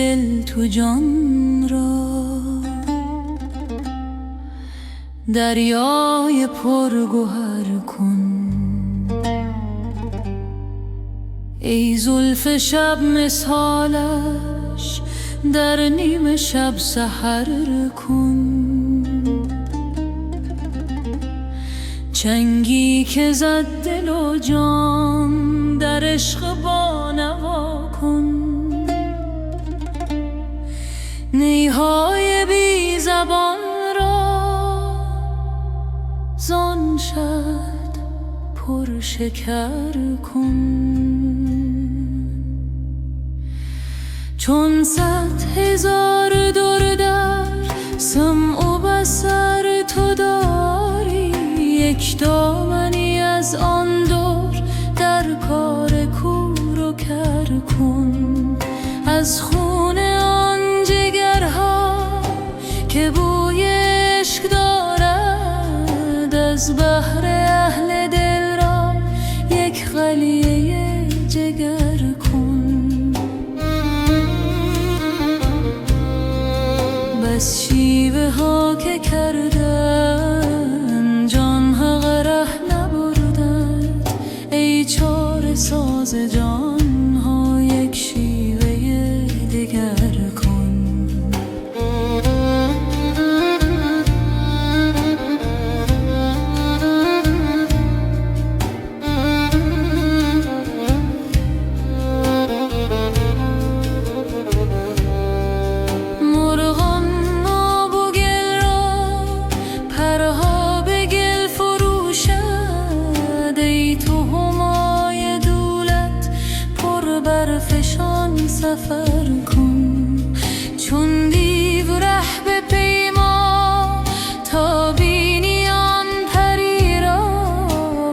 دل تو جان را، دریای پرگوهر کن. ای زلف شب مثالش در نیم شب سحر کن. چنگی که زد دل و جان در عشق بانوا کن. نیهای بی زبان را زان شد پر شکر کن. چون 100,000 در سمع و بصر تو داری، یک دامنی از آن دور در کار کور و کر کن. از خون آن جگرها که بوی عشق دارد، از بحر اهل دل را یک قلیه جگر کن. بس شیوه ها که کردن جان ها غره نبردند، ای چاره ساز جان ها یک شیوه دگر کن. سفر کن چون دیو ره به پیما، تا بینی آن پری را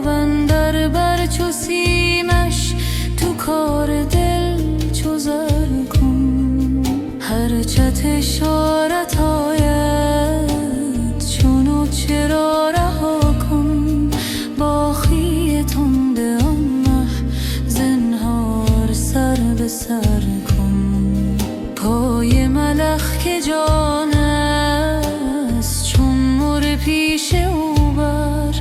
و اندر بر چو سیمش تو کار دل چو زر کن. هر چت اشارت آید چونو چرا رها کن، با خیه تنده آن مه زنهار سر به سر کن. پای ملخ که جان است چون مر پیش او بر،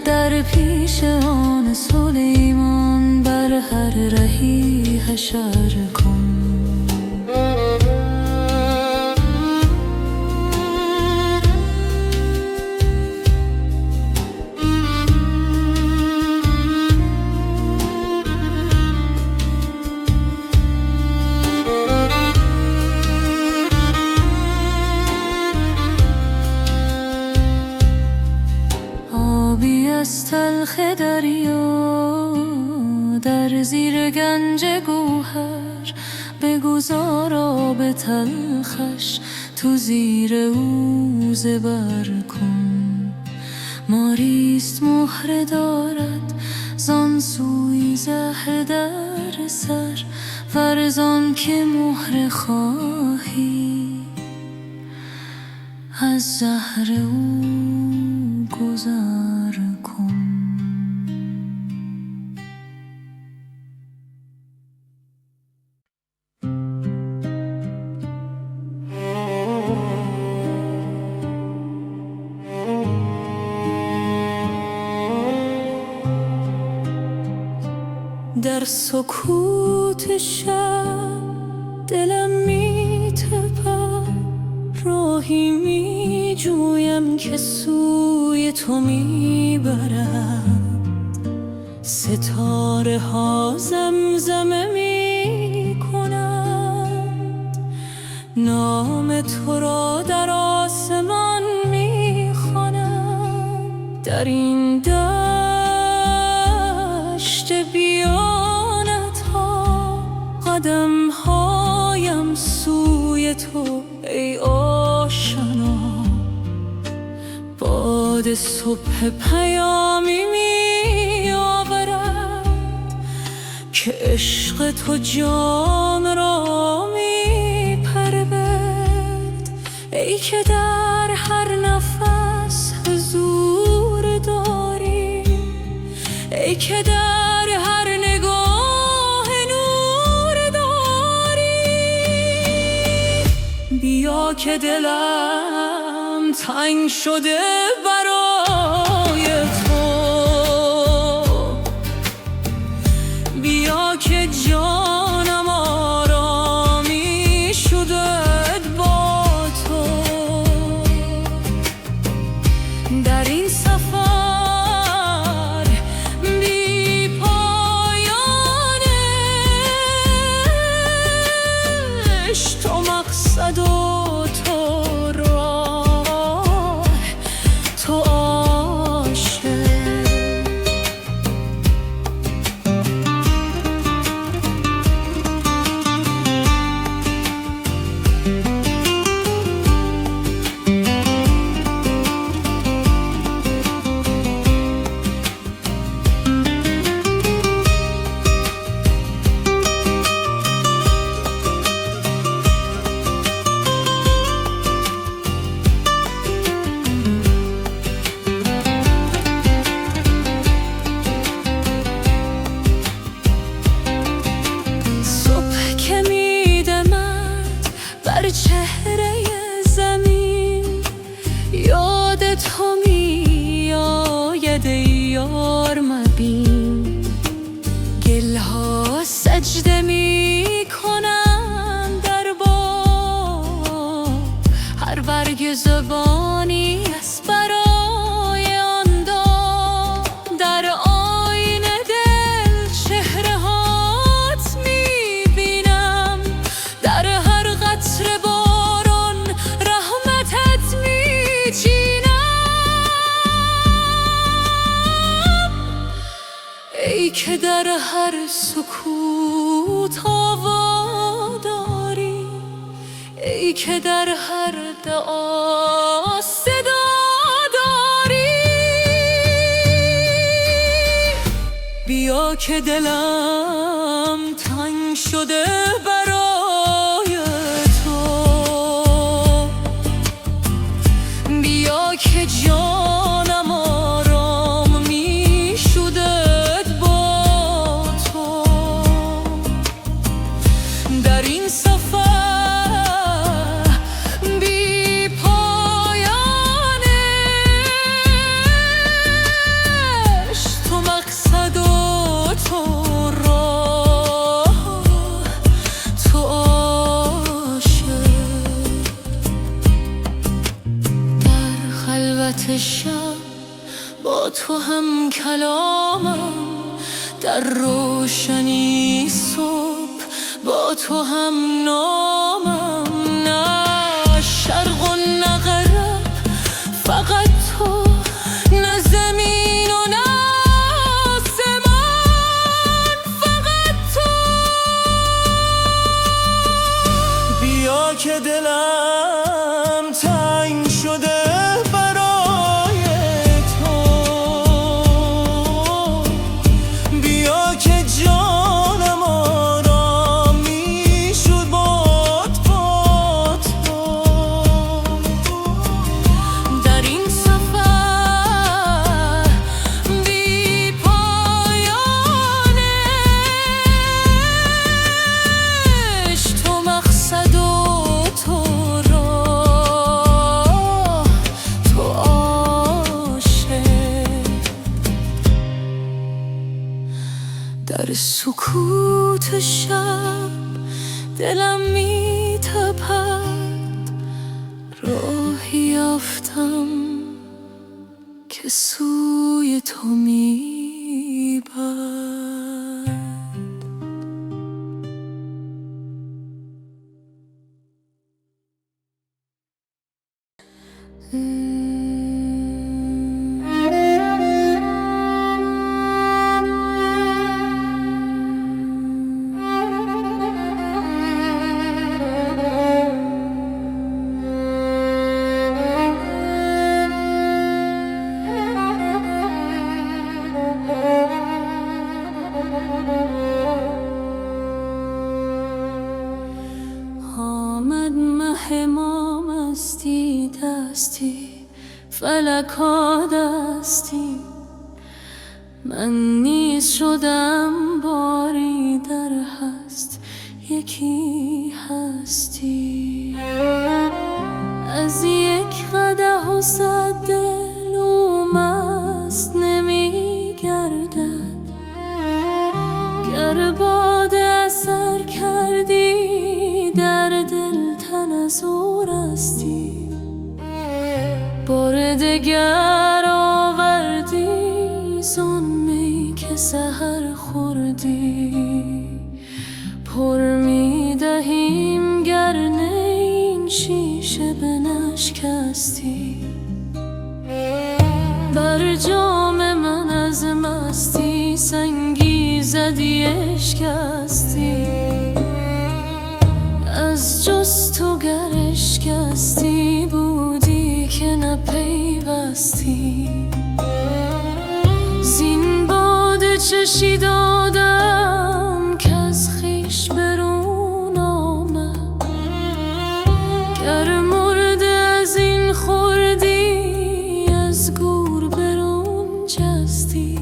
در پیش آن سلیمان بر هر رهی حشر کن. از تلخ دریا در زیر گنج گوهر، بگذار آب تلخش تو زیر او زبر کن. ماریست مهر دارد زان سوی زهر در سر، ورزان که مهر خواهی از زهر او گذر کن. در سکوت شب دلم می تپد، راهی می جویم که سوی تو می برد. ستاره ها زمزمه می کنند، نام تو را در آسمان می خوانند. در این دشت بیانت ها قدم هایم سوی تو ای آشنا. باد صبح پیامی می آورد که عشق تو جان را می پرورد. ای که در هر نفس حضور داری، ای که در هر نگاه نور داری. بیا که دلم تنگ شده برای تو، بیا که جانم آرامی شده با تو. در این سفر بی پایانش تو مقصد و تو راه، تو عاشق. چهره زمین یاد تو میآید یار مبین، گلها سجده میکنن در باد، هر برگ زبانی از برای آن داد. در آینه دل چهره هات میبینم، در هر قطره ای که در هر سکوت آوا داری، ای که در هر دعا صدا داری. بیا که دلم تنگ شده برای تو، بیا که جانم آرام می شده با تو. در این سفر بی پایانش تو مقصد و تو راه، تو عاشق. در خلوت شب با تو هم کلامم، در روشنی صبح با تو هم نامم. نه شرق و نه غرب، فقط تو، نه زمین و نه آسمان، فقط تو. بیا که دلم تنگ شده برای تو، بیا که جانم آرام می شد با تو. در این سفر بی پایانش تو مقصد و تو راه، تو عاشق. در سکوت شب دلم می تپد، راهی یافتم که سوی تو می برد. آمد مه ما مستی دستی، فلکا دستی، من نیز شدم باری در هست یکی هستی. صد دل و مست نمی گردد. گر باده اثر کردی در دل تنظر استی، بار دگر آوردی زان می که سحر خوردی. پر می دهیم گر نه این شیشه بنشکستی. بر جام من از مستی سنگی زدی اشکستی. از جز تو گر اشکستی بودی که نپیوستی. زین باده چشی دادم که از خویش برون آمد. گر مرده از این خوردی از گور برون جستی.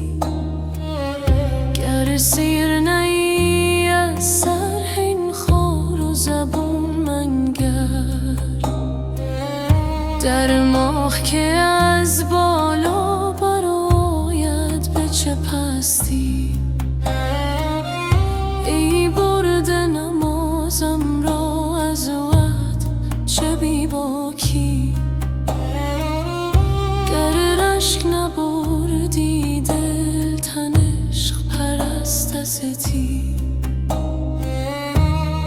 گر سیر نهی از سر این خار و زبون منگر. در ماه که از بالا برآید به چه پستی. ای برده نمازم را از وقت چه بی باکی. گر رشک نبردی دل تن عشق پرست استی.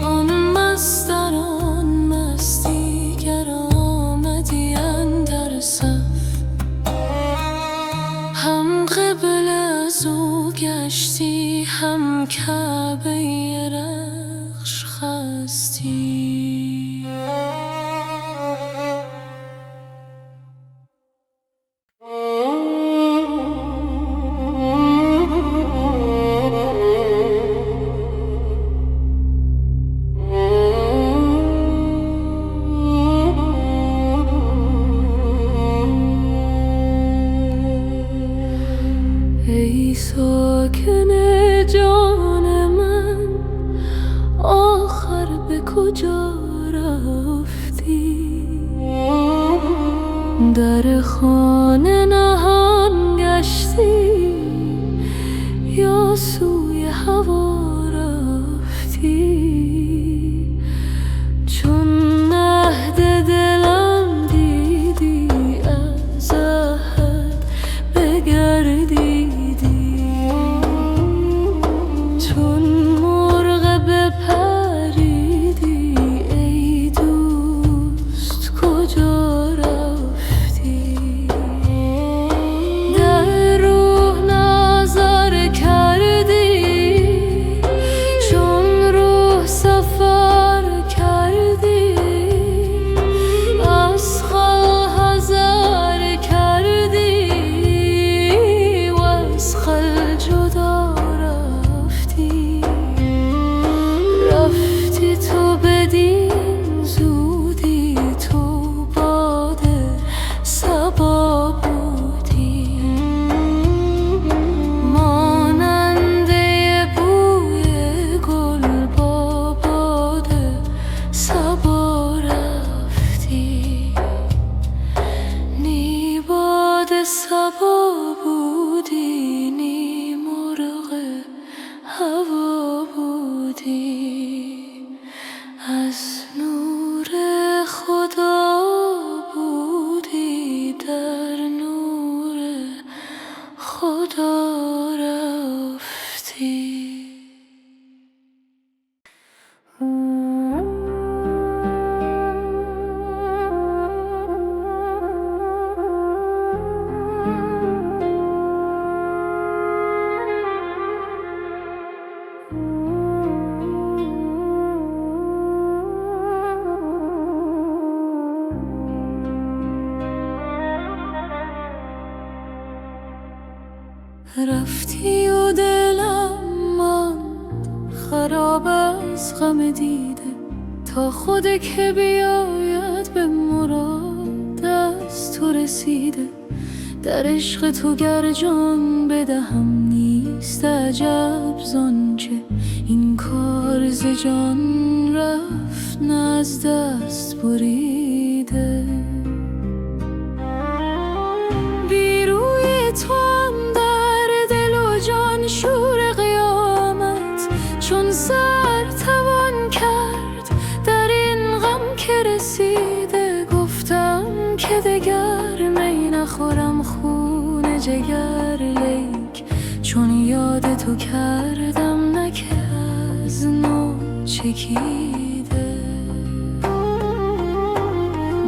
آن مست در آن مستی گر آمدی اندر صف. هم قبله از او گشتی هم کعبه رخش خستی. ای ساکن جان من آخر به کجا رفتی. در خانه نهان گشتی یا سوی هوا رفتی. چون عهد دلم دیدی از عهد بگردی. چون مرغ بپریدی ای دوست کجا رفتی. در روح نظر کردی چون روح سفر کردی. از خل حذر کردی و از خل جدا رفتی. رفتی تو بدین زودی تو باد صبا بودی. ماننده بوی گل با باد صبا رفتی. نی باد صبا بودی نی مرغ هوا بودی. از نور خدا بودی در نور خدا رفتی. رفتی و دلم ماند خراب از غم دیده. تا خود که بیاید به مراد از تو رسیده. در عشق تو گر جان بدهم نیست عجب زانچه این کار ز جان رفت نه از دست بریده. رسیده، گفتم که دگر می نخورم خون جگر لیک، چون یاد تو کردم نه که از نو چکیده.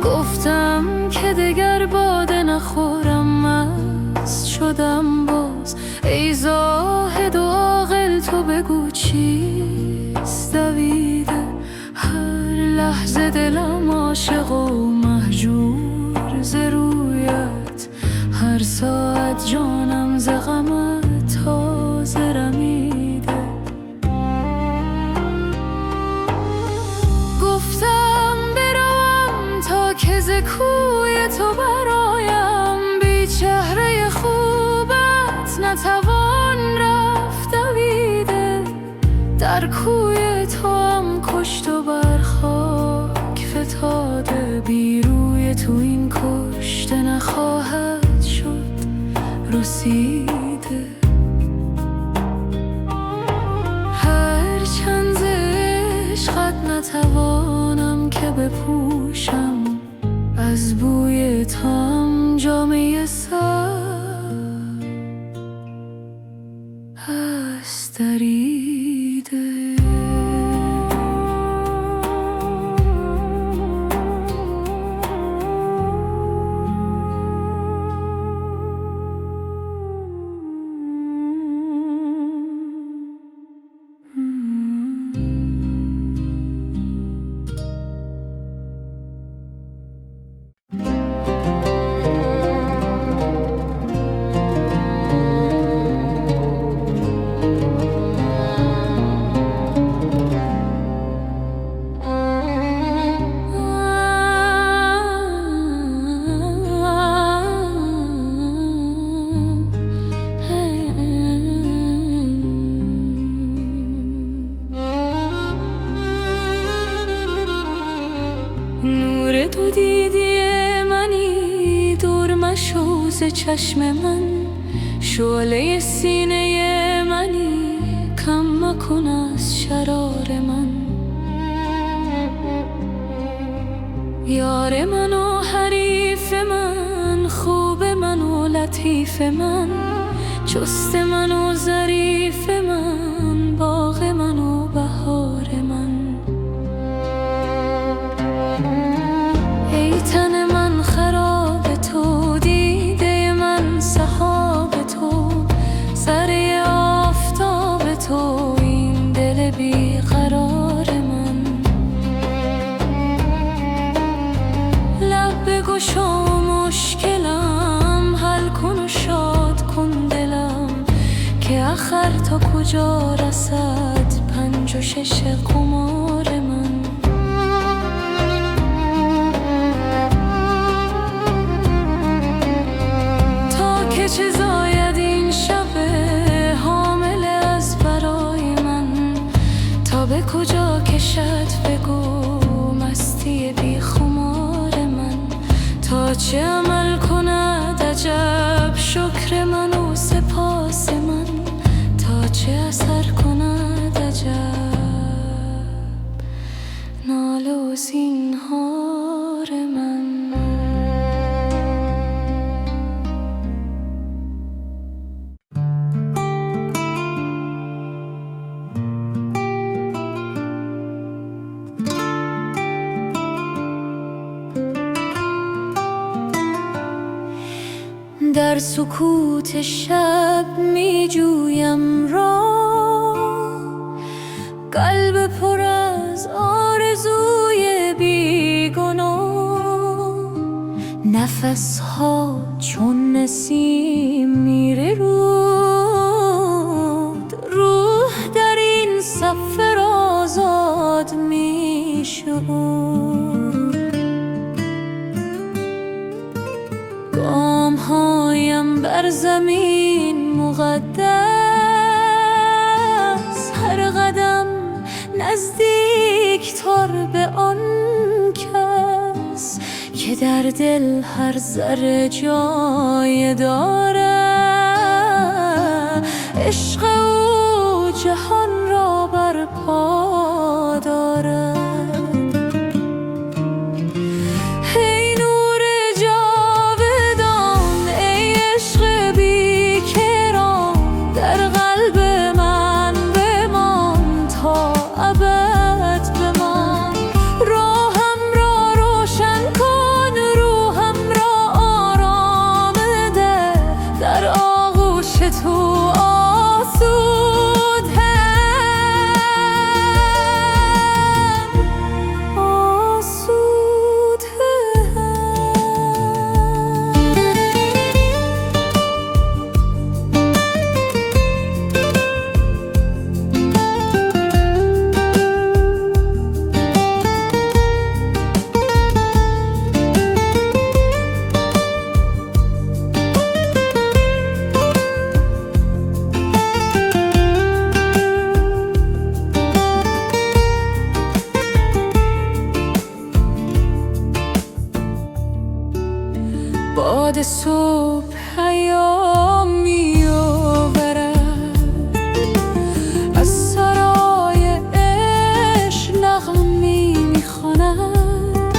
گفتم که دگر باده نخورم، مست شدم باز. ای زاهد و عاقل تو بگو چیست دویده؟ هر لحظه دلم عاشق و مهجور ز رویت، هر ساعت جانم ز غمت تازه رمیده. گفتم بروم تا که ز کوی تو برایم، بی چهره خوبت نتوان رفت دویده. در کوی تو هم کشت و بر خاک فتاده، بی روی تو این کشته نخواهد شد رسیده. هر چند ز عشقت نتوانم که بپوشم، از بوی تو هم جامه سر هست دریده. نور تو دیدی منی، دور مشو ز چشم من. شعله سینه منی، کم مکن از شرار من. یار من و حریف من، خوب من و لطیف من، چست من و ظریف من، باغ من و بهار من. ای تن من خراب تو، دیده من سحاب تو، سر آفتاب تو، این دل بیقرار من. لب بگشا و مشکلم حل کن و شاد کن دلم، که آخر تا کجا رسد 5 و 6 قمار من. چه زاید این شب حامل از برای من، تا به کجا کشد بگو مستی بی خمار من. تا چه عمل کند عجب شکر من و سپاس من، تا چه اثر کند عجب ناله و زینهار من. در سکوت شب می جویم راه، قلب پر از آرزوی بیگناه. نفسها چون نسیم میره رود، روح در این سفر آزاد می شود. گام‌هایم بر زمین مقدس، هر قدم نزدیک‌تر به آن کس که در دل هر ذره جای دارد. عشق او جهان را برپا دارد. باد صبح ایام می آورد، از سرای عشق نغمه می خواند.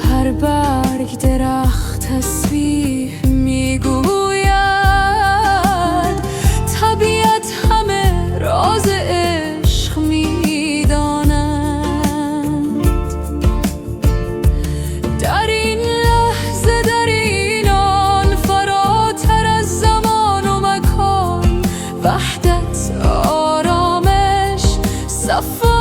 هر برگ درخت تسبیح می گوید، طبیعت همه راز عشق می داند. در این لحظه، در این آن، فراتر از زمان و مکان، وحدت، آرامش، صفا،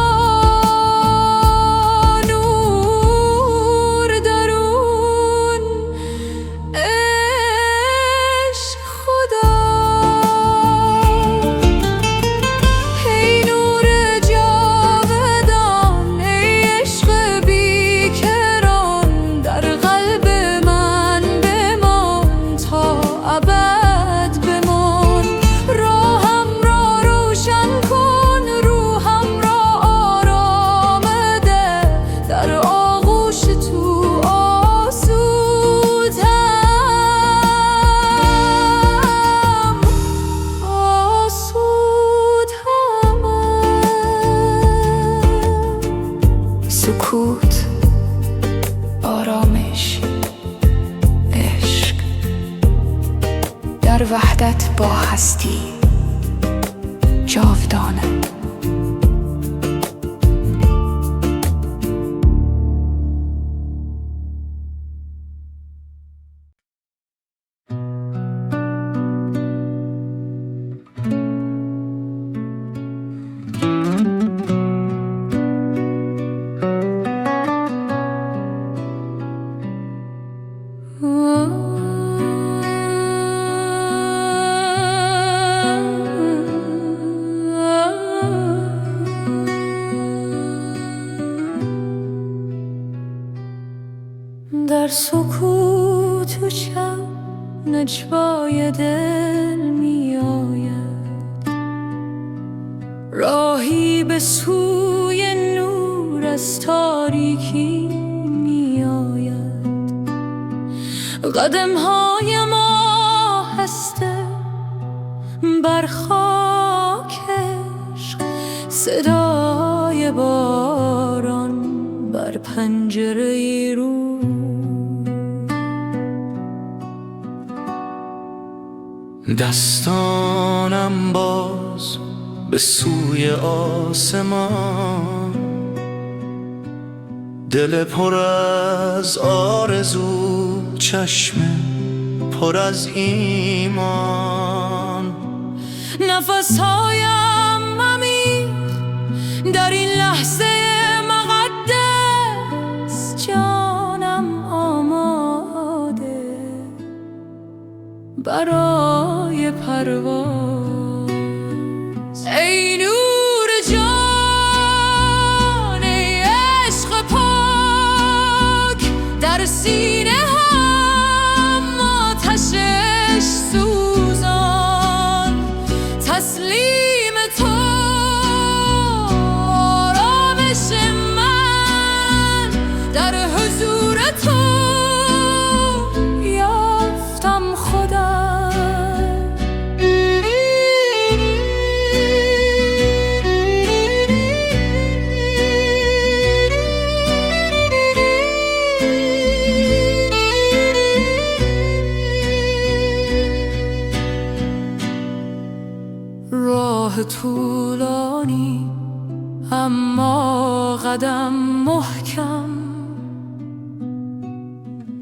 سکوت، آرامش، عشق، در وحدت با هستی جاودانه. در سکوت و شب نجوای دل می آید، راهی به سوی نور از تاریکی می آید. قدم‌های ما هسته بر خاک عشق، صدای باران بر پنجره رو. دستانم باز به سوی آسمان، دل پر از آرزو، چشم پر از ایمان. نفسهایم عمیق در این لحظه مقدس، جانم آماده برای پرواز. ای نور جان، ای عشق پاک، در سینه هم آتشش سوزان. تسلیم تو، آرامش من، در حضور تو یافتم خودم. راه طولانی اما قدم محکم،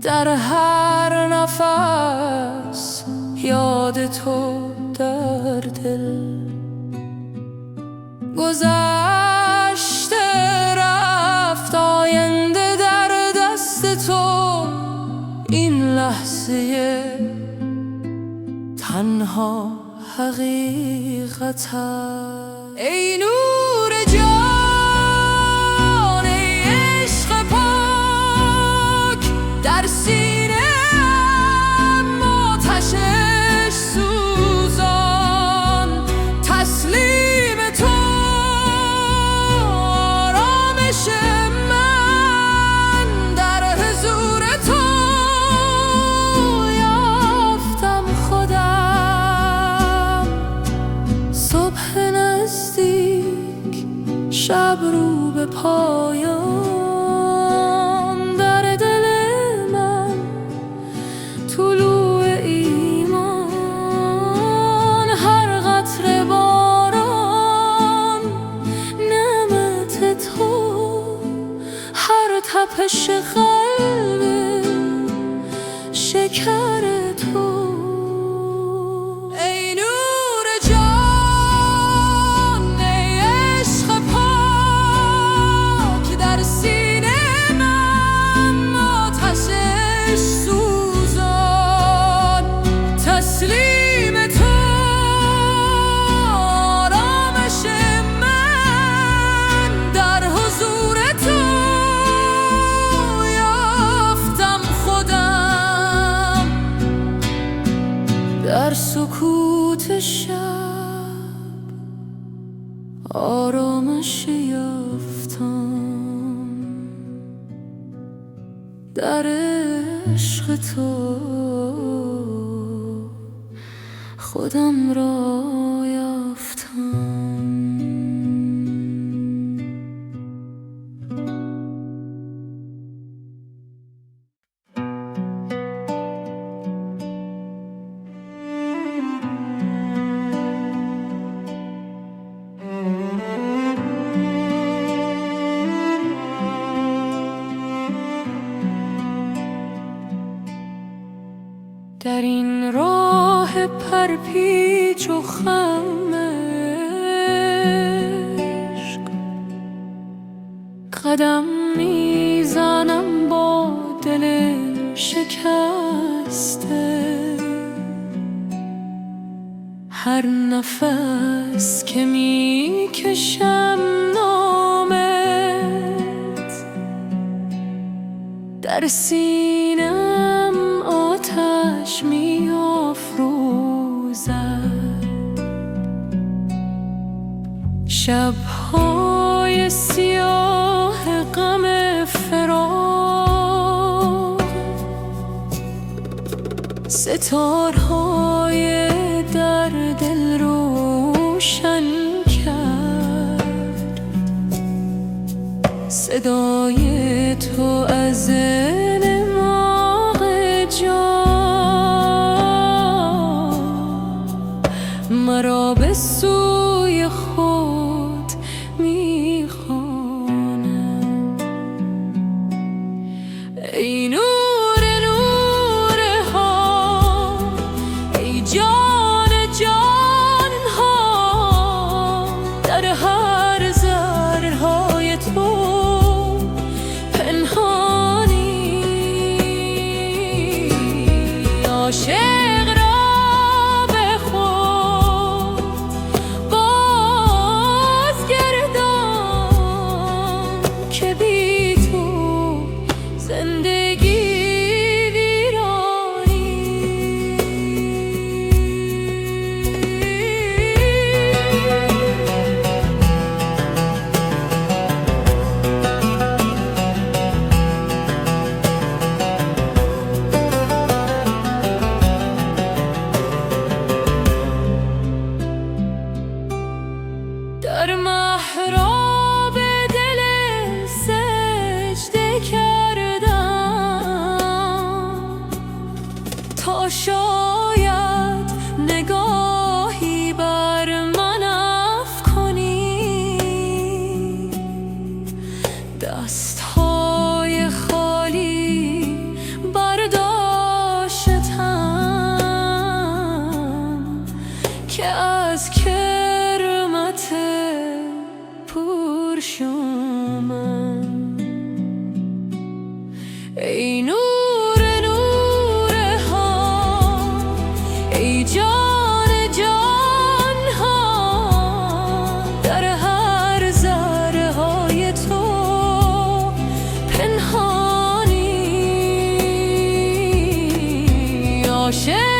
در هر نفس یاد تو در دل. گذشته رفت، آینده در دست تو، این لحظه تنها حقیقت. ای نور جان، ای عشق پاک، در سینه آتشش سوزان. تسلیم تو، آرامش من، در حضور تو تپش قلب شکر تو. ای نور جان، ای عشق پاک در سینه من، آتشش سوزان. تسلیم تو آرامش من، در حضور تو یافتم خودم. در سکوت شب آرامش یافتم، در عشق تو خودم را یافتم. در این راه پرپیچ و خم عشق، قدم میزنم با دل شکسته. هر نفس که میکشم نامت، در سینم آتش می افروزد. شب‌های سیاه غم فراق، ستارهای در دل روشن کرد. صدای تو از مرا به سوی خود می‌خواند. ای نور نور ها، ای جان جان ها، در هر ذره‌های تو پنهانی. عاشق در محراب دل سجده کردم، تا شاید نگاهی بر من افکنی. دستهای خالی برداشتم که از پرشومم. ای نور نور ها، ای جان جان ها، در هر ذره‌های تو پنهانی. عاشق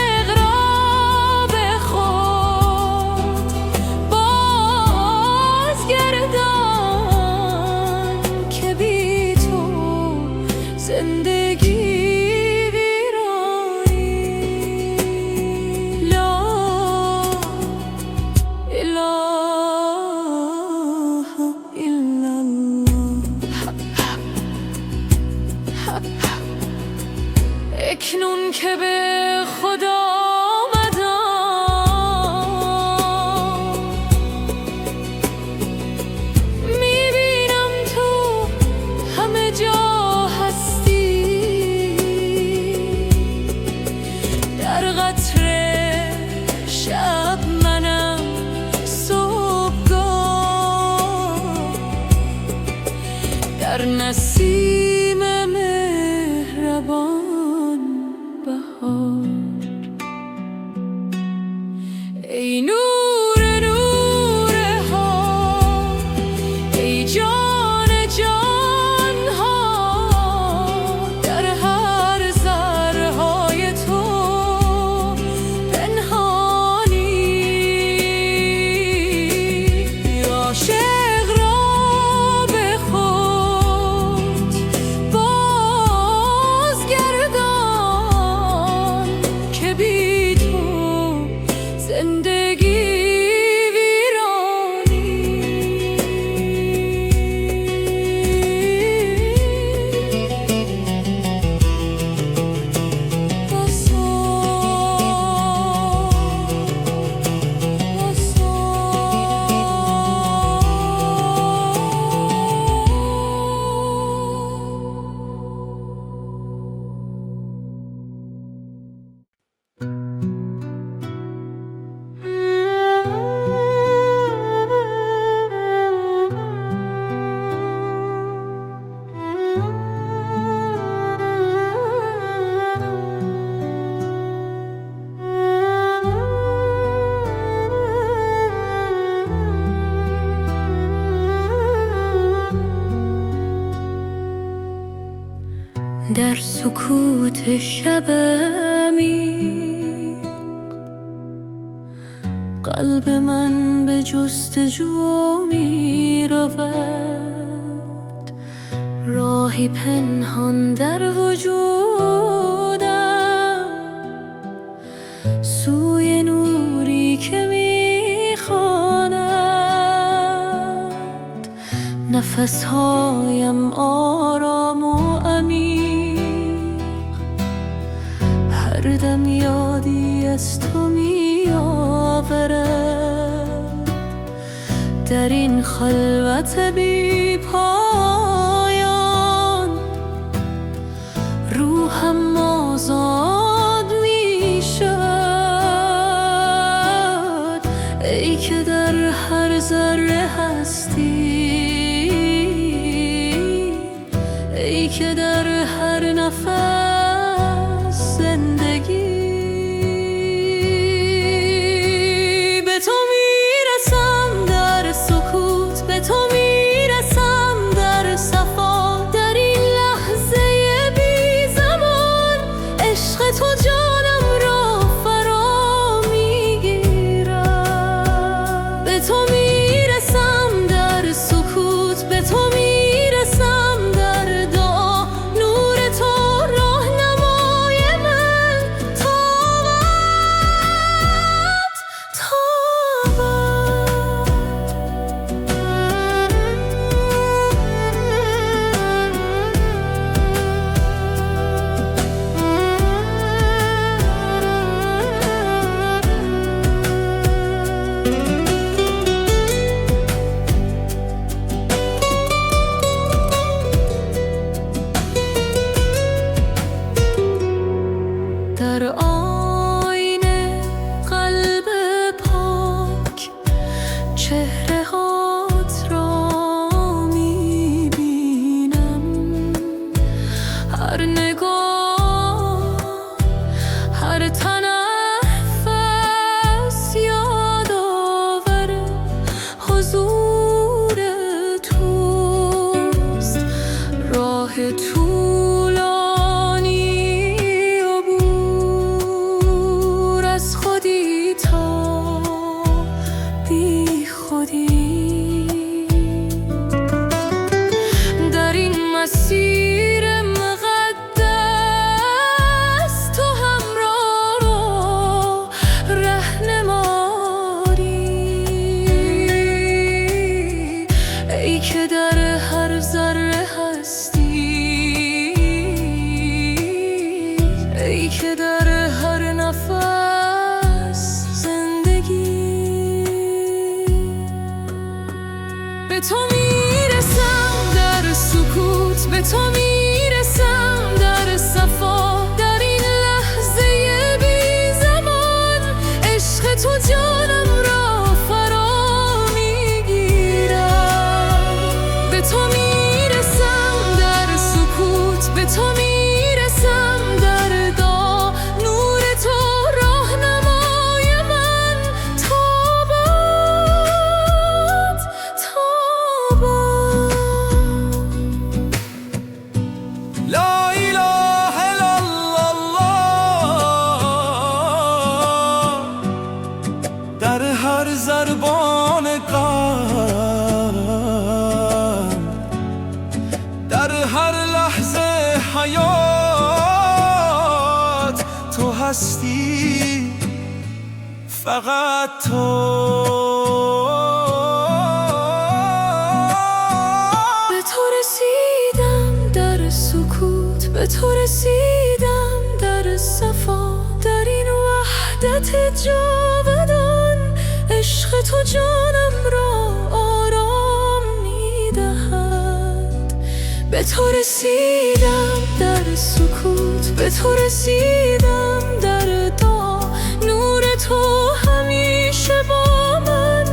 اکنون که به خدا آمدم، میبینم تو همه جا در سکوت شب عمیق قلب من به جستجو می رود، راهی پنهان در وجودم سوی نوری که می خواند. نفسهایم آرام و عمیق، هر دم یادی از تو می آورد. در این خلوت بی پایان روحم آزاد می شود. ای که در هر ذره هستی، ای که در هر نفس زندگی. به تو میرسم در سکوت، به تو میرسم در صفا. در این لحظه بی زمان عشق تو جانم را فرا میگیرد. به تو میرسم در سکوت، به تو میرسم در دعا. نور تو راهنمای من تابد در آینه قلب پاک چهره هات را میبینم. هر نگاه، هر تنفس یادآور حضور توست. راه طولانی عبور از خودی تا بی خودی. در این مسیر مقدس تو همراه رو رهنمایی. ای که در هر ذره هستی، ای که در هر نفس زندگی. به تو میرسم در سکوت، به تو میرسم در صفا. در این لحظه بی زمان عشق تو جانم را فرا میگیرد. به تو میرسم در سکوت، به تو میرسم در دعا. نور تو راهنمای من تابد لا اله الا الله. در هر ضربان قلب، در هر لحظه حیات تو هستی، فقط تو. به تو رسیدم در سکوت، به تو رسیدم در صفا. در این وحدت جاودان عشق تو جانم را آرام میدهد. به تو رسیدم در سکوت، به تو رسیدم در دعا. نور تو همیشه با من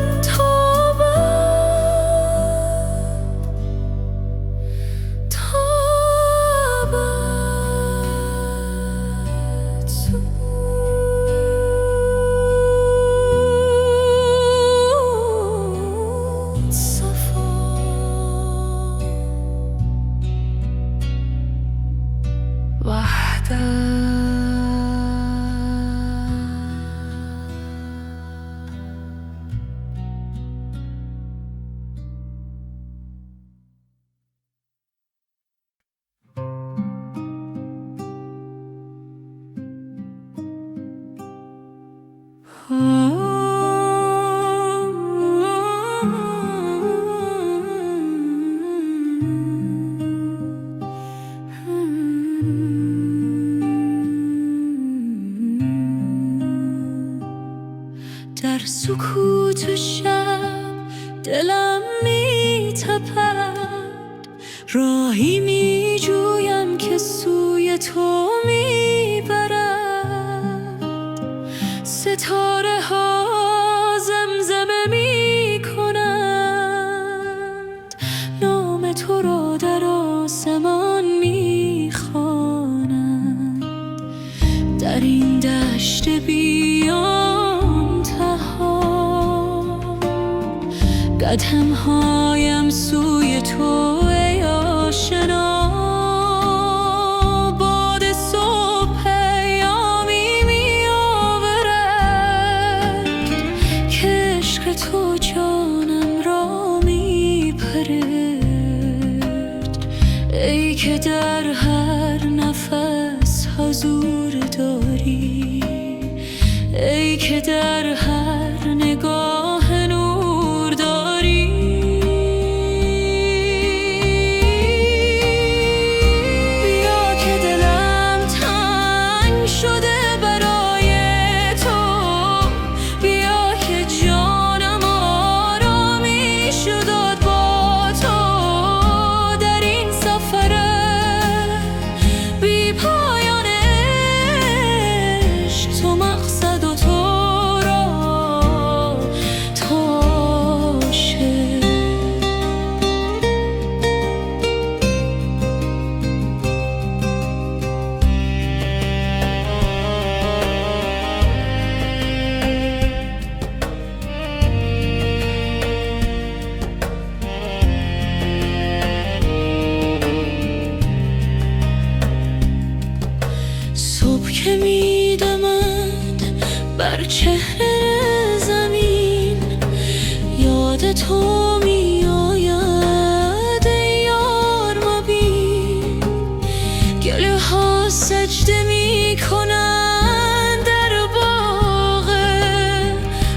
در سکوت شب دلم می تپد، راهی می جویم که سوی تو می برد. ستاره ها زمزمه می کنند، نام تو را در آسمان می خوانند. در این دشت بیان تها قدم‌هایم سوی تو ای آشنا. باد صبح پیامی می آورد که عشق تو جانم را می پرد. ای که در هر نفس حضور داری، ای که در هر نگاه نور داری. بیا که دلم تنگ شده برای تو، بیا که جانم آرامی شد با تو. در این سفر بی پایان عشق تو مقصد و تو را تاشه. صبح که می دمد بر چهره زمین، یاد تو می آید ای یار مبین. گله ها سجده می کنند در باغ،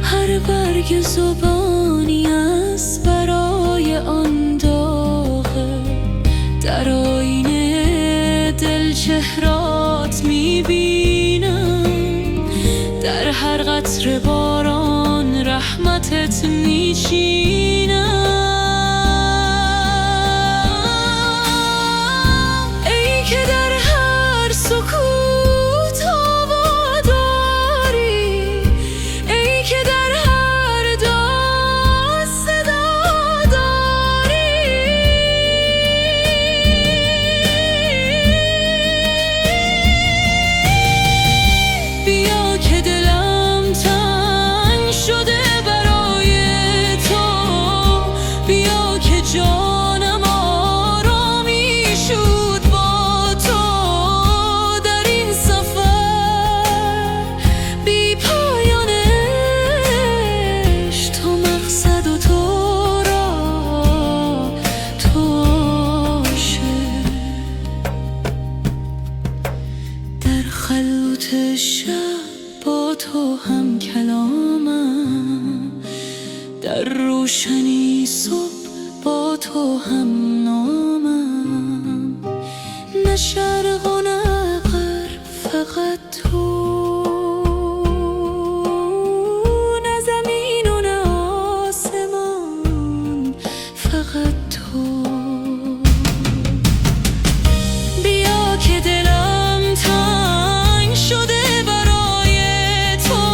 هر برگ زبانی است برای آن داغ. در آینه دل چهرات می بینم، در هر قطره باران رحمتت می چینم. ای که در هر سکوت آوا داری، ای که در هر داد صدا داری. بیا که دلم تنگ شده برای تو، بیا که جانم آرامی شد با تو. در این سفر بی پایان عشق تو مقصد و تو را تاشه. در خلوت شب با تو هم کلامم، در روشنی صبح با تو هم نامم. نه شرق و نه غرب فقط تو، نه زمین و نه آسمان فقط تو. بیا که دلم تنگ شده برای تو،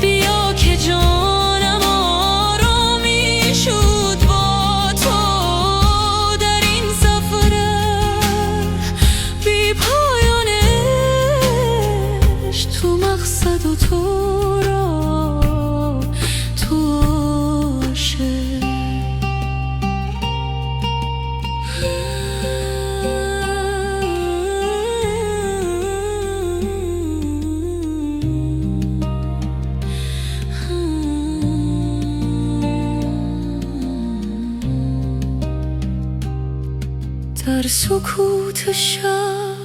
بیا که جانم آرامی شد با تو. در این سفر بی پایان عشق تو مقصد و تو را تاشه. سکوت شب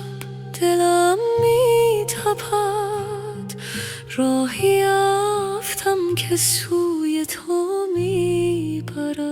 دلم می تپد، راهی یافتم که سوی تو می برد.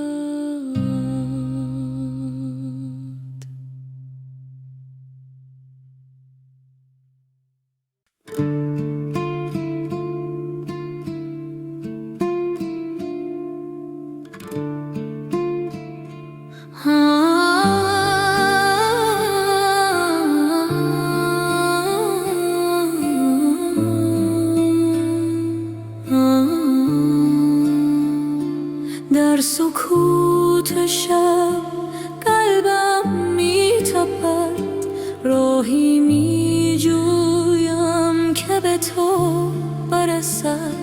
در سکوت شب قلبم می تپد، راهی می جویم که به تو برسد.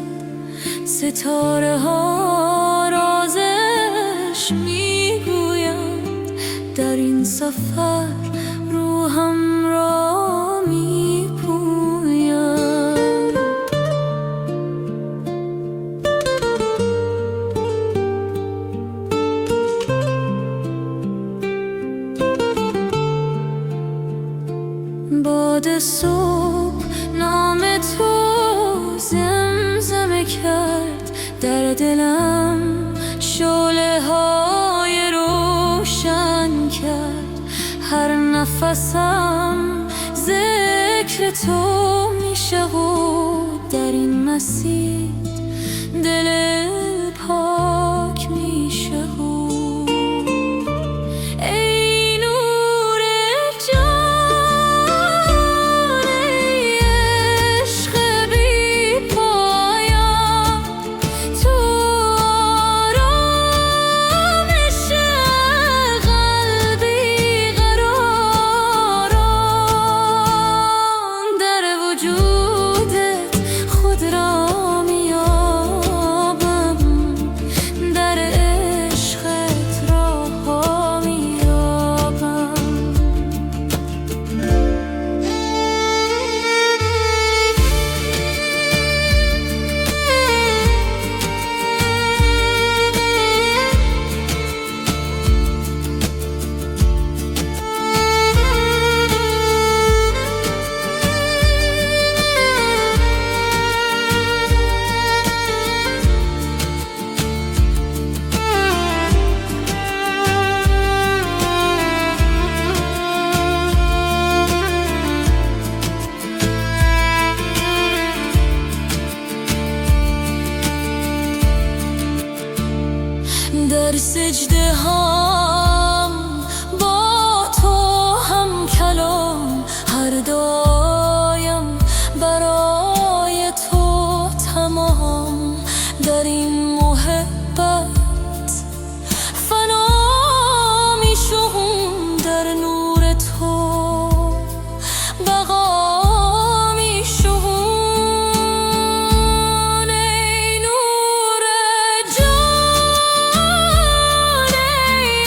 ستاره ها رازش می گویند، در این سفر روحم را می پوید. باد صبح نام تو زمزمه کرد، در دلم شعله های روشن کرد. هر نفسم ذکر تو میشه و در این مسیر دل پاک میشه. در سجده هم با تو هم کلام، هر دایم برای تو تمام. در این محبت فنا میشم، در نور تو بقا میشم. ای نور جان، ای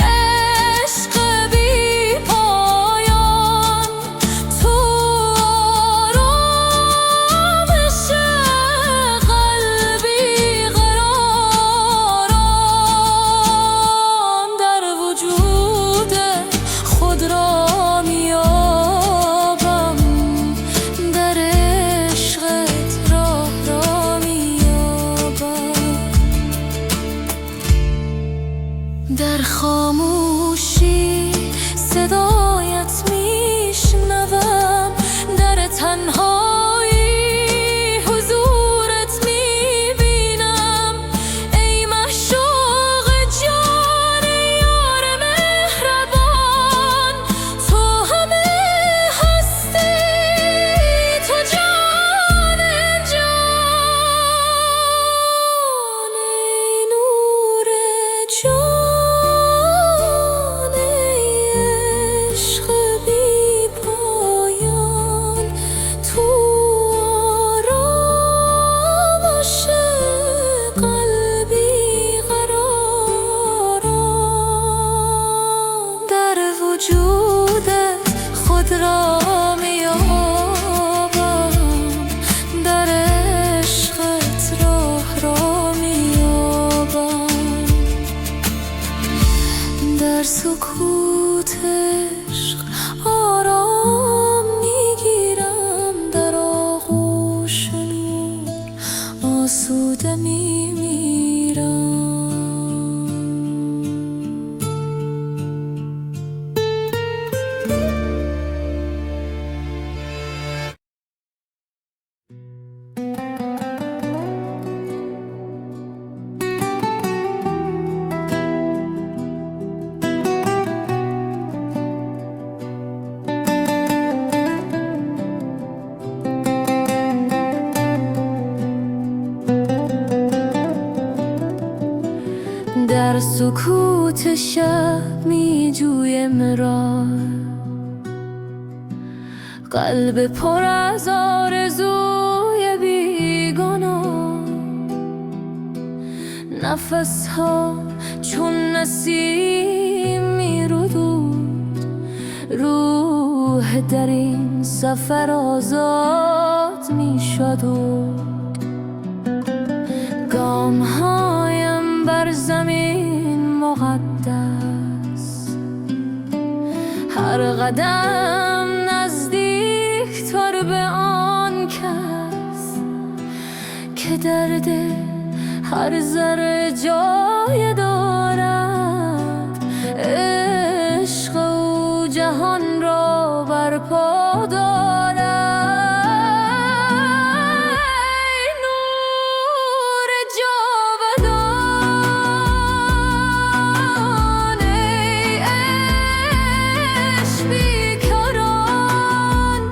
سکوت شب می جویم راه، قلب پر از آرزوی بیگناه، نفس ها چون نسیم می رود، روح در این سفر آزاد می شد. گام هایم بر زمین مقدس، هر قدم نزدیک تر به آن کس که درد هر ذره جای دارد. عشق او جهان را برپا دارد. ای نور جاودان، ای عشق بیکران،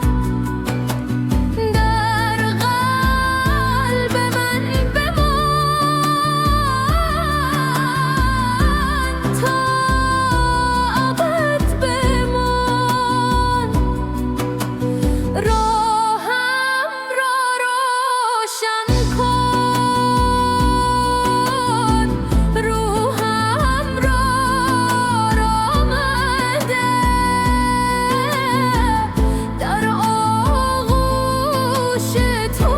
در قلب من بمان، تا ابد بمان. راهم را روشن کن، روحم را آمده، در آغوش تو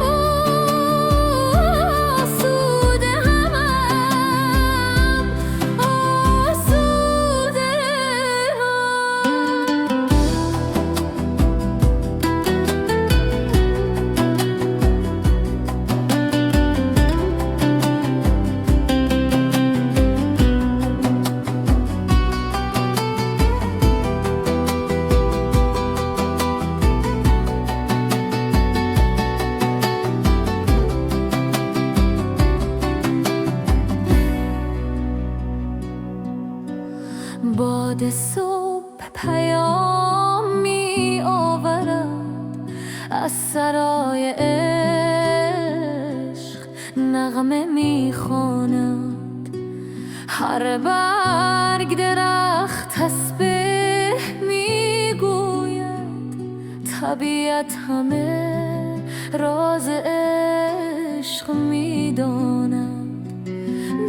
آسوده همم، آسوده باد صبح پیام می آورد از سرای عشق، نغمه می خواند هر برگ درخت تسبیح می گوید. طبیعت همه راز عشق می داند.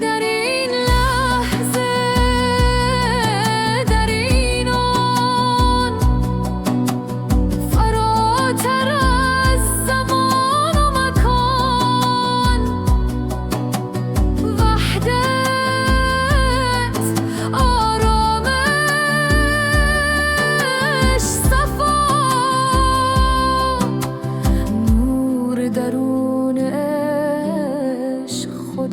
در این لحظه، در این آن، فراتر از زمان و مکان، وحدت، آرامش، صفا، نور درون عشق خود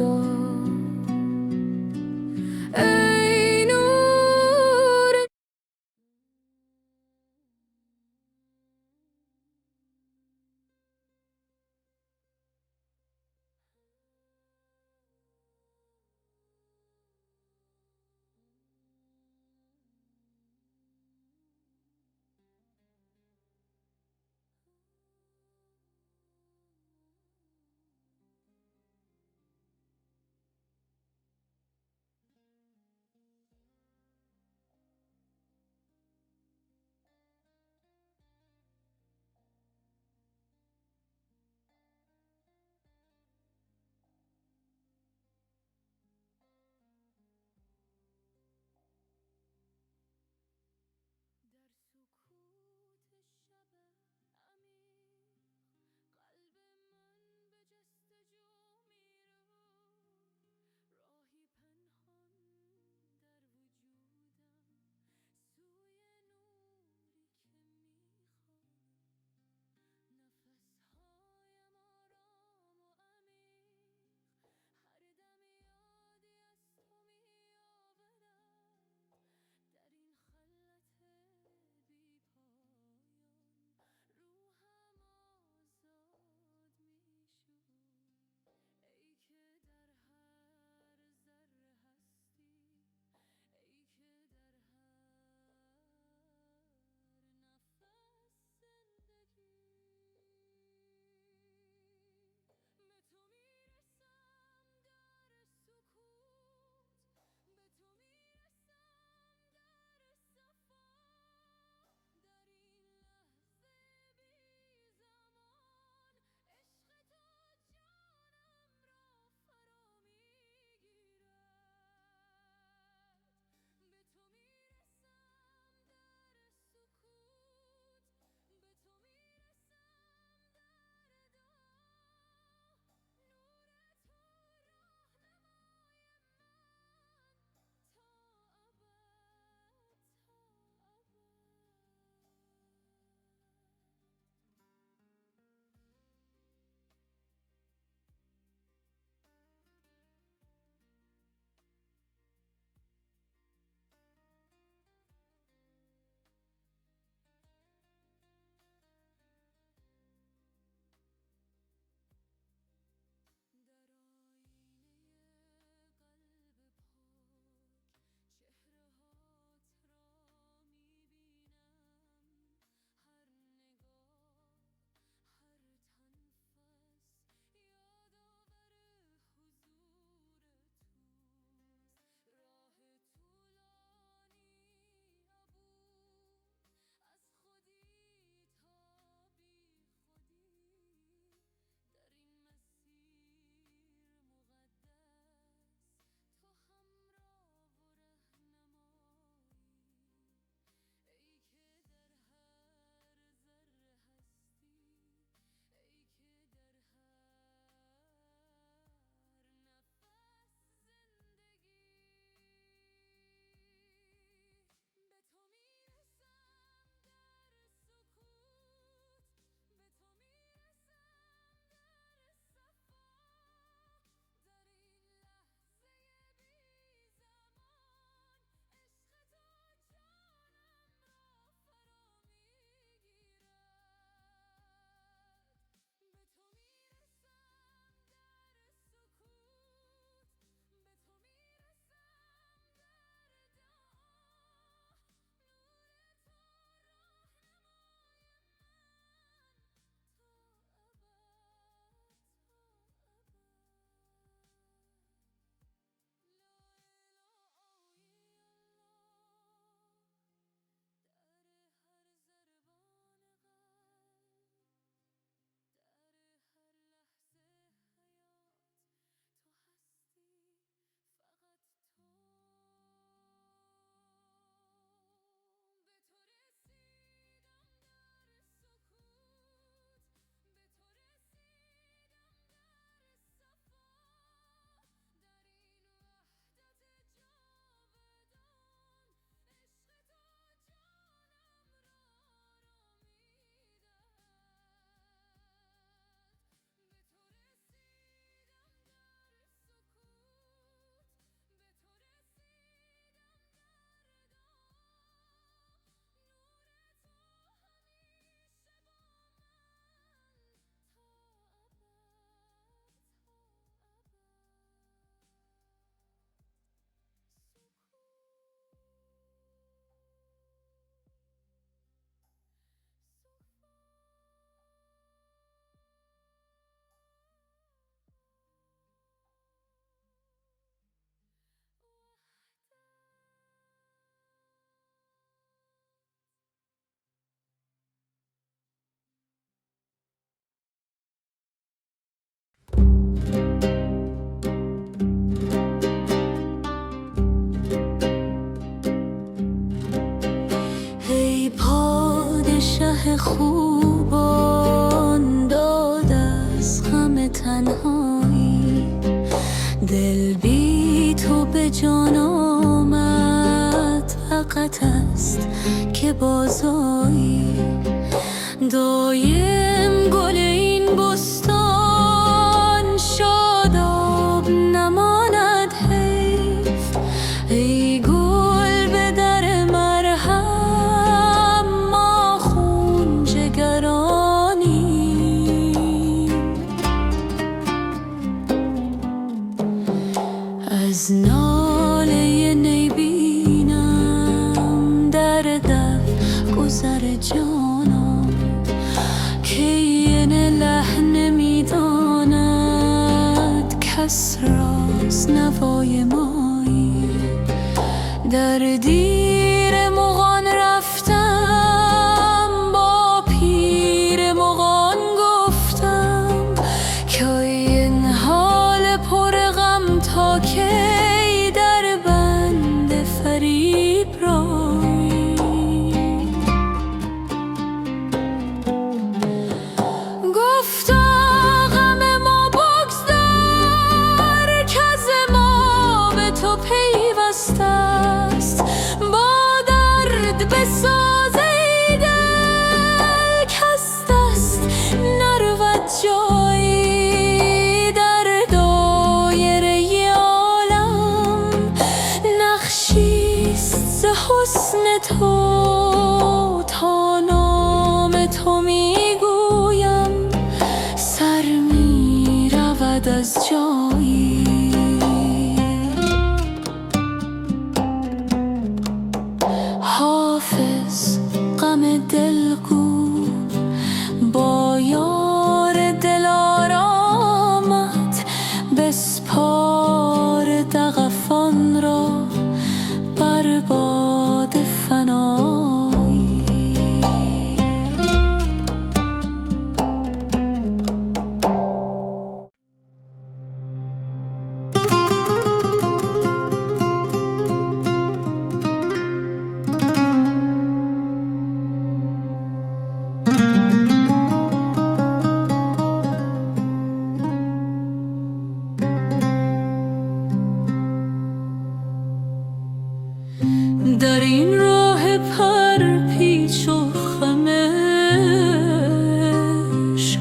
خوبان داد از غم تنهایی. دل بی تو به جان آمد، فقط است که بازایی. دایم گل این بستان شاداب نماند حیف. ای گل به در مرهم، ما خون جگرانی. از ناله نی بینم در دف گذر جانم، که این لحن میداند کس راست نوای مایی. در دیر مغان رفتم، با پیر مغان گفتم که این حال پر غم تا کی در بند فریب رایی. گفتا غم ما بگذار، که از ما به تو پیوسته است. با درد بساز ای دل، کز دست نرود جایی. در دایره عالم نقشیست ز حسن تو، تا نام تو میگویم سر میرود از جایی. حافظ غم دلگو با یار دلارامت، بسپار دغفان را بر باد فنایی. در این راه پر پیچ و خم عشق،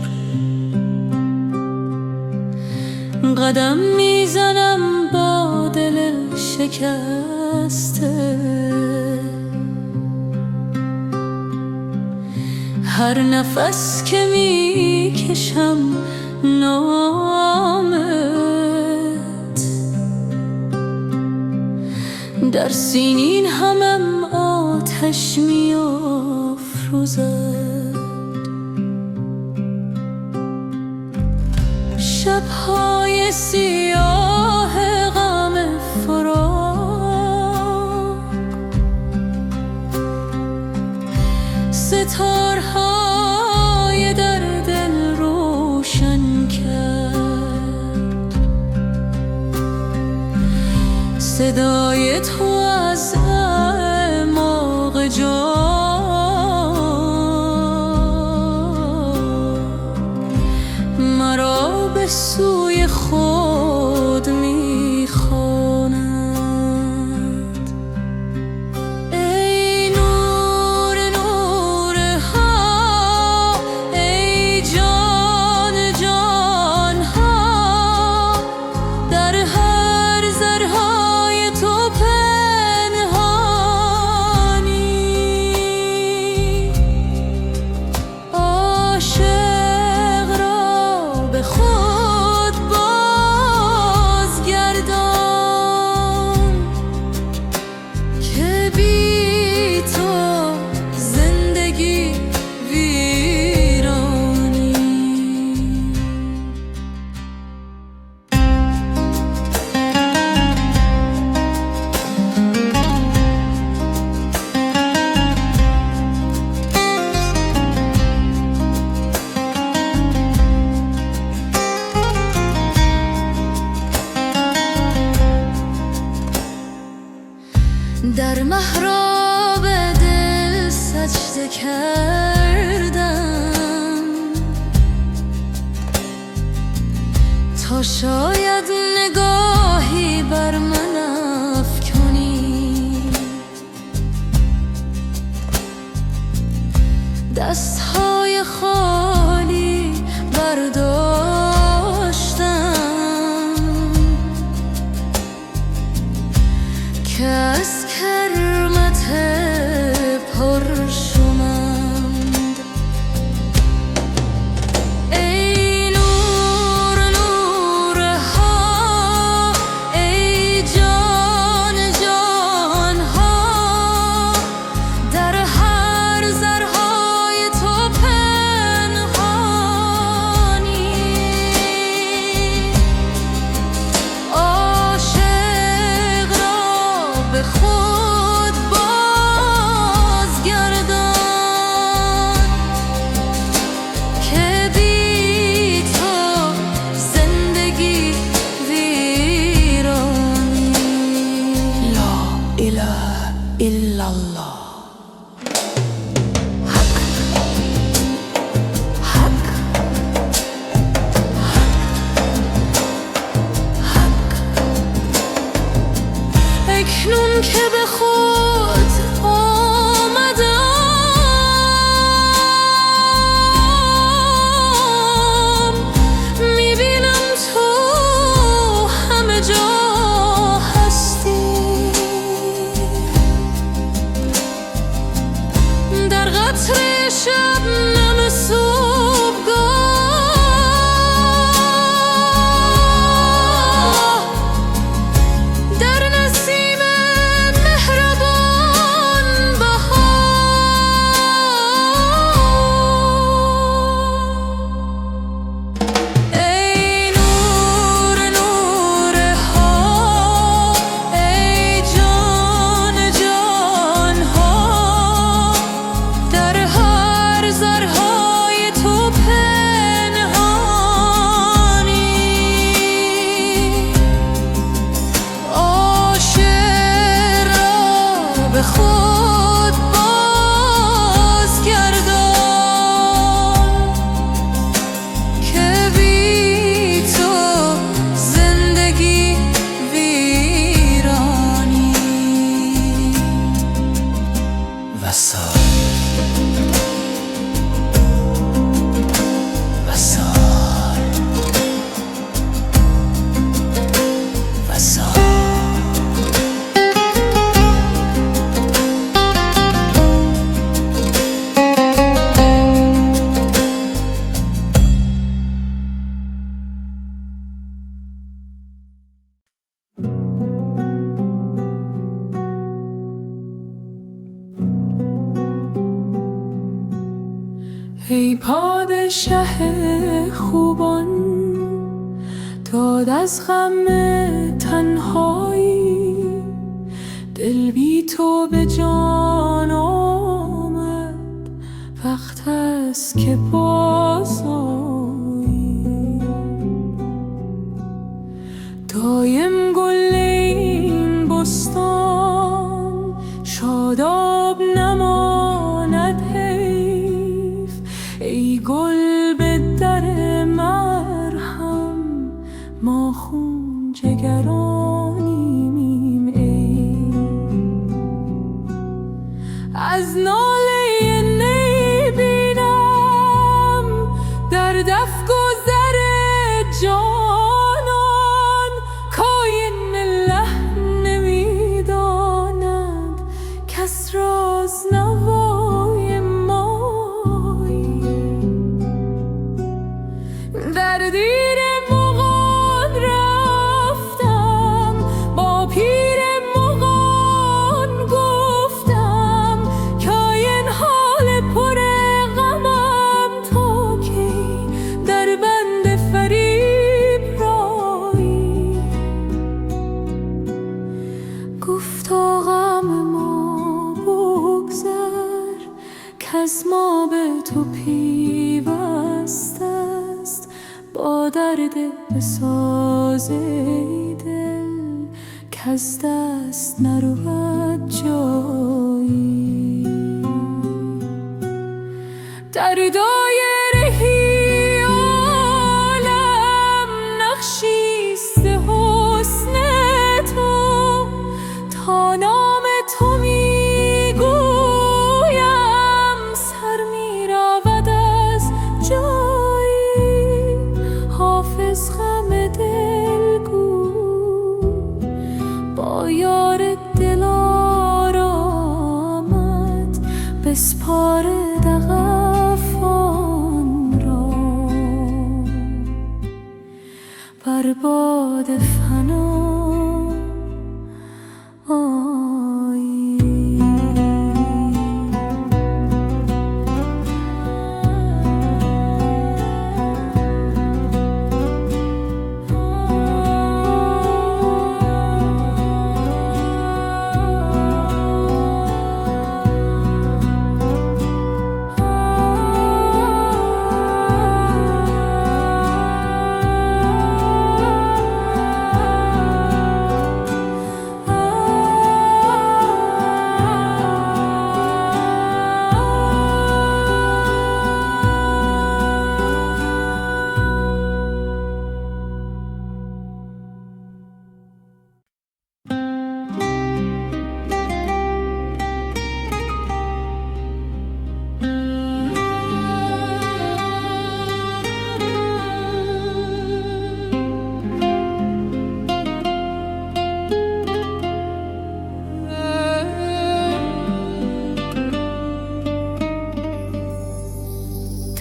قدم میزنم با دل شکسته. هر نفس که میکشم نامت، در سینین همم آتش می‌افروزد. شب‌های سیاه غم فراق، ستارهای در دل روشن کرد. صدای تو از اعماق جان مرا به سوی خود می‌خواند. ای نور نورها، ای جان جانها، در هر ذرهای تو پنهانی. عاشق را به خود بازگردان، که بی تو زندگی ویرانی. در محراب دل سجده کرد شاید نگاهی بر من افکنی، دستهای خالی برداشتم که از کرمت پرشمند. ای نور نورها، ای جان جانها، در هر ذرهای تو پنهانی. عاشق را به خود بازگردان که بی تو زندگی ویرانی. لا اله الا الله. اکنون که به خود آمدم، میبینم تو همه جا هستی، در قطره شبنم صبحگاه، در نسیم مهربان بهار. ای نور نورها، ای جان جانها، در هر ذرهای تو پنهانی. عاشق را به خود بازگردان که بی تو زندگی ویرانی. وصال وصال وصال. ای پادشه خوبان، داد از غم تنهایی، دل بی تو به جان آمد، وقت است که بازآیی. دایم گل این بستان شاداب نماند حیف، ای گل به در مرهم، ما خون جگرانیم. ای از ناله نی بینم در دف گذر جانان، کاین لحن نمیداند کس راز نوای مایی. در دیر مغان رفتم، با پیر مغان گفتم، کاین حال پر غمم تا کی در بند فریب رایی. گفتا غم ما بگذر، کز ما به تو پیوسته است، با درد بساز ای دل، کز دست نرود جایی. در دایره عالم نقشی بر باد فنا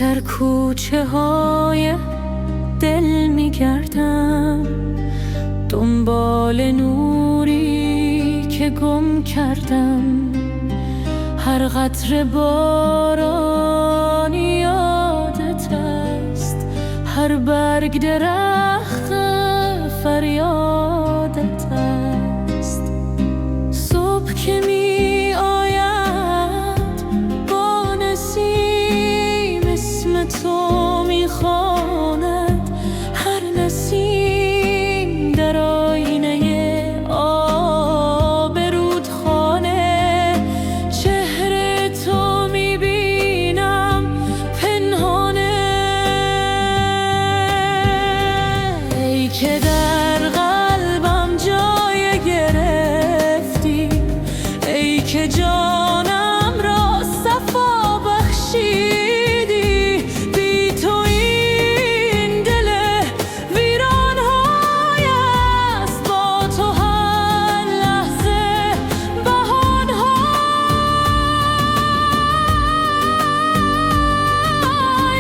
در کوچه های دل می‌گردم دنبال نوری که گم کردم. هر قطره بارانی یادت است، هر برگ درخت فریادت است. صبح که می آید با نسیم اسم تو می خواند، هر نسیم در آینه آب رودخانه. چهره تو می بینم پنهانه، ای که در قلبم جای گرفتی، ای که جانم را صفا بخشیدی. بی تو این دل ویران‌های است، با تو هر لحظه بهانه‌های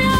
است.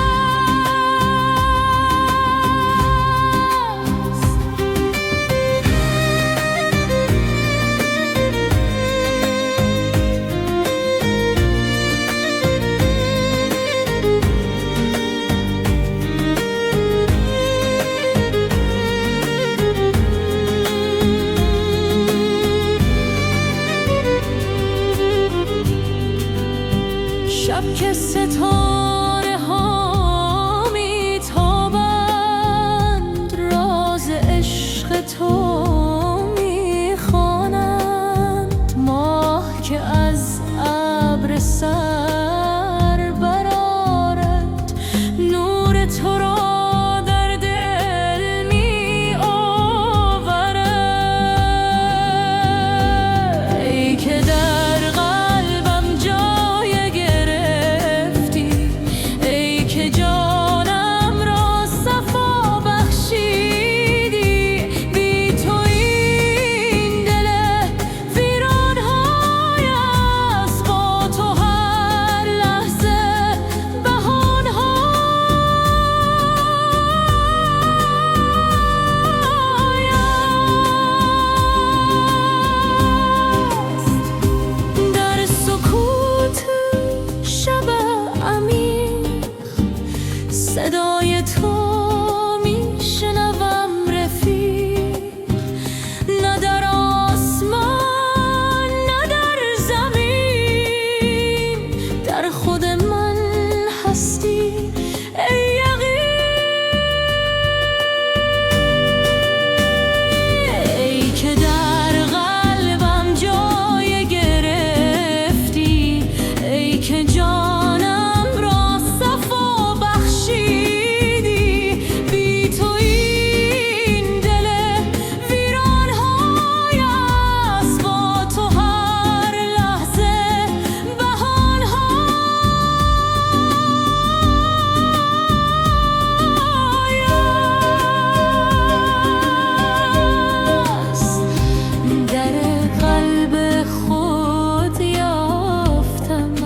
شب که ستاره ها میتابند، راز عشق تو میخوانند. ماه که از ابر سر برآرد، نور تو را در دل می آورد. ای که در قلبم جای گرفتی، ای که جانم را صفا بخشیدی. بی تو این دل ویران‌های است، با تو هر لحظه بهانه‌های است. در سکوت شب عمیق صدای تو میشنوم رفیق، نه در آسمان نه در زمین، در خود من هستی ای یقین. ای که در قلبم جای گرفتی، ای که جانم را صفا بخشیدی. بی تو این دل ویران‌های است، با تو هر لحظه بهانه‌های است. در قلب خود یافتمت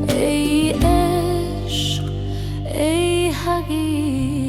ای عشق، ای حقیقت.